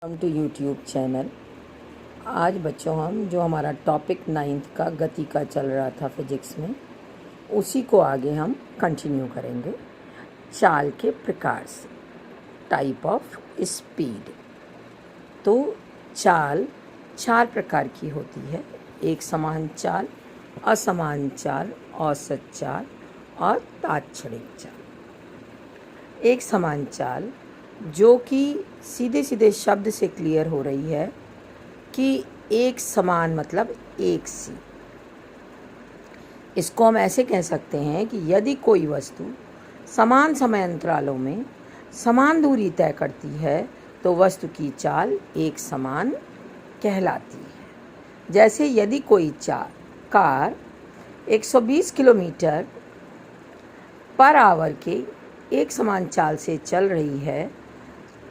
Welcome to YouTube channel. आज बच्चों हम जो हमारा टॉपिक 9th का गति का चल रहा था फिजिक्स में, उसी को आगे हम कंटिन्यू करेंगे। चाल के प्रकार से, टाइप ऑफ स्पीड। तो चाल 4 प्रकार की होती है: एक समान चाल, असमान चाल, औसत चाल और तात्क्षणिक चाल। एक समान चाल जो कि सीधे सीधे शब्द से क्लियर हो रही है कि एक समान मतलब एक सी। इसको हम ऐसे कह सकते हैं कि यदि कोई वस्तु समान समय अंतरालों में समान दूरी तय करती है तो वस्तु की चाल एक समान कहलाती है। जैसे यदि कोई कार 120 किलोमीटर पर आवर के एक समान चाल से चल रही है,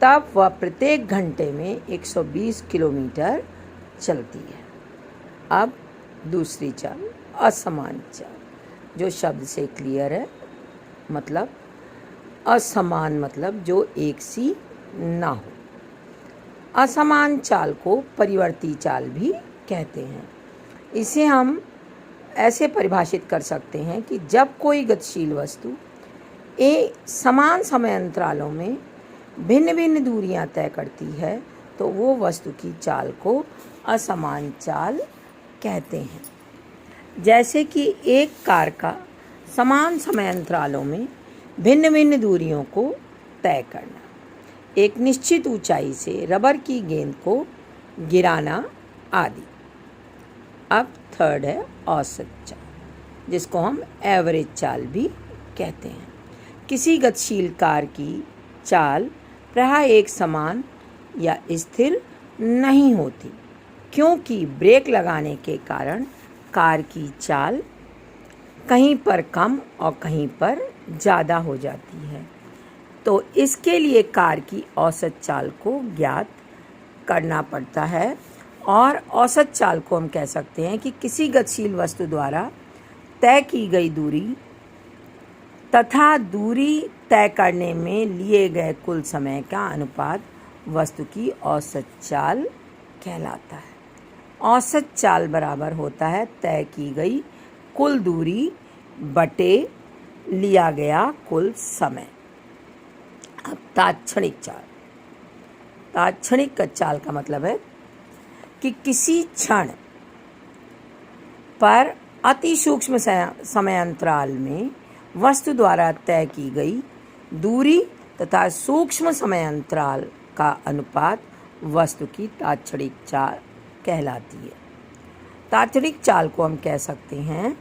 तब वह प्रत्येक घंटे में 120 किलोमीटर चलती है। अब दूसरी चाल, असमान चाल, जो शब्द से क्लियर है, मतलब असमान मतलब जो एक सी ना हो। असमान चाल को परिवर्ती चाल भी कहते हैं। इसे हम ऐसे परिभाषित कर सकते हैं कि जब कोई गतिशील वस्तु समान समय अंतरालों में भिन्न भिन्न दूरियां तय करती है तो वो वस्तु की चाल को असमान चाल कहते हैं। जैसे कि एक कार का समान समय अंतरालों में भिन्न भिन्न दूरियों को तय करना, एक निश्चित ऊंचाई से रबर की गेंद को गिराना आदि। अब थर्ड है औसत चाल, जिसको हम एवरेज चाल भी कहते हैं। किसी गतिशील कार की चाल प्रायः एक समान या स्थिर नहीं होती, क्योंकि ब्रेक लगाने के कारण कार की चाल कहीं पर कम और कहीं पर ज़्यादा हो जाती है। तो इसके लिए कार की औसत चाल को ज्ञात करना पड़ता है। और औसत चाल को हम कह सकते हैं कि किसी गतिशील वस्तु द्वारा तय की गई दूरी तथा दूरी तय करने में लिए गए कुल समय का अनुपात वस्तु की औसत चाल कहलाता है। औसत चाल बराबर होता है तय की गई कुल दूरी बटे लिया गया कुल समय। अब तात्क्षणिक चाल। तात्क्षणिक चाल का मतलब है कि किसी क्षण पर अति सूक्ष्म समय अंतराल में वस्तु द्वारा तय की गई दूरी तथा सूक्ष्म समय अंतराल का अनुपात वस्तु की तात्क्षणिक चाल कहलाती है। तात्क्षणिक चाल को हम कह सकते हैं,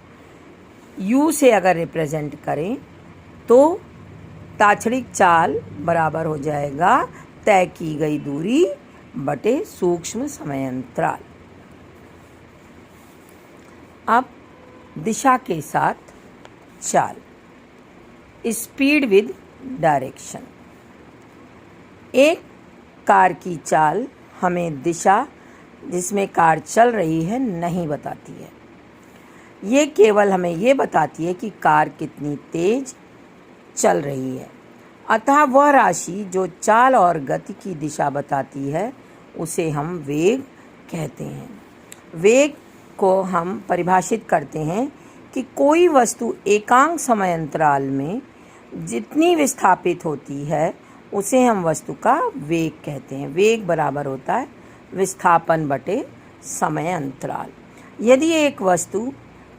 U से अगर रिप्रेजेंट करें तो तात्क्षणिक चाल बराबर हो जाएगा तय की गई दूरी बटे सूक्ष्म समय अंतराल। अब दिशा के साथ चाल, स्पीड विद डायरेक्शन। एक कार की चाल हमें दिशा जिसमें कार चल रही है नहीं बताती है। ये केवल हमें ये बताती है कि कार कितनी तेज चल रही है। अतः वह राशि जो चाल और गति की दिशा बताती है उसे हम वेग कहते हैं। वेग को हम परिभाषित करते हैं कि कोई वस्तु एकांक समय अंतराल में जितनी विस्थापित होती है उसे हम वस्तु का वेग कहते हैं। वेग बराबर होता है विस्थापन बटे समय अंतराल। यदि एक वस्तु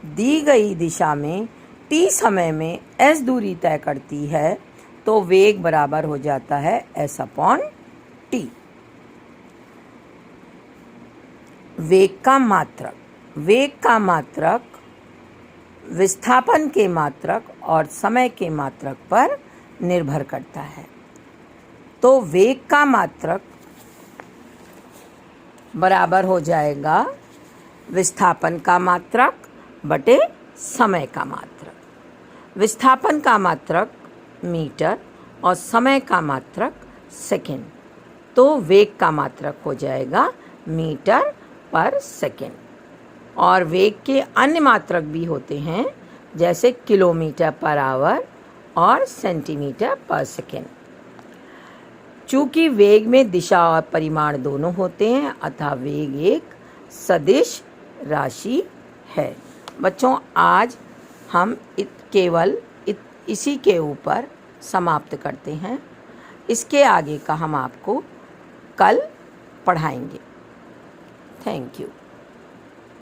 दी गई दिशा में t समय में s दूरी तय करती है तो वेग बराबर हो जाता है s/t। वेग का मात्रक। वेग का मात्रक विस्थापन के मात्रक और समय के मात्रक पर निर्भर करता है। तो वेग का मात्रक बराबर हो जाएगा विस्थापन का मात्रक बटे समय का मात्रक। विस्थापन का मात्रक मीटर और समय का मात्रक सेकंड। तो वेग का मात्रक हो जाएगा मीटर पर सेकंड। और वेग के अन्य मात्रक भी होते हैं, जैसे किलोमीटर पर आवर और सेंटीमीटर पर सेकंड। चूँकि वेग में दिशा और परिमाण दोनों होते हैं, अतः वेग एक सदिश राशि है। बच्चों, आज हम केवल इसी के ऊपर समाप्त करते हैं। इसके आगे का हम आपको कल पढ़ाएंगे। Thank you.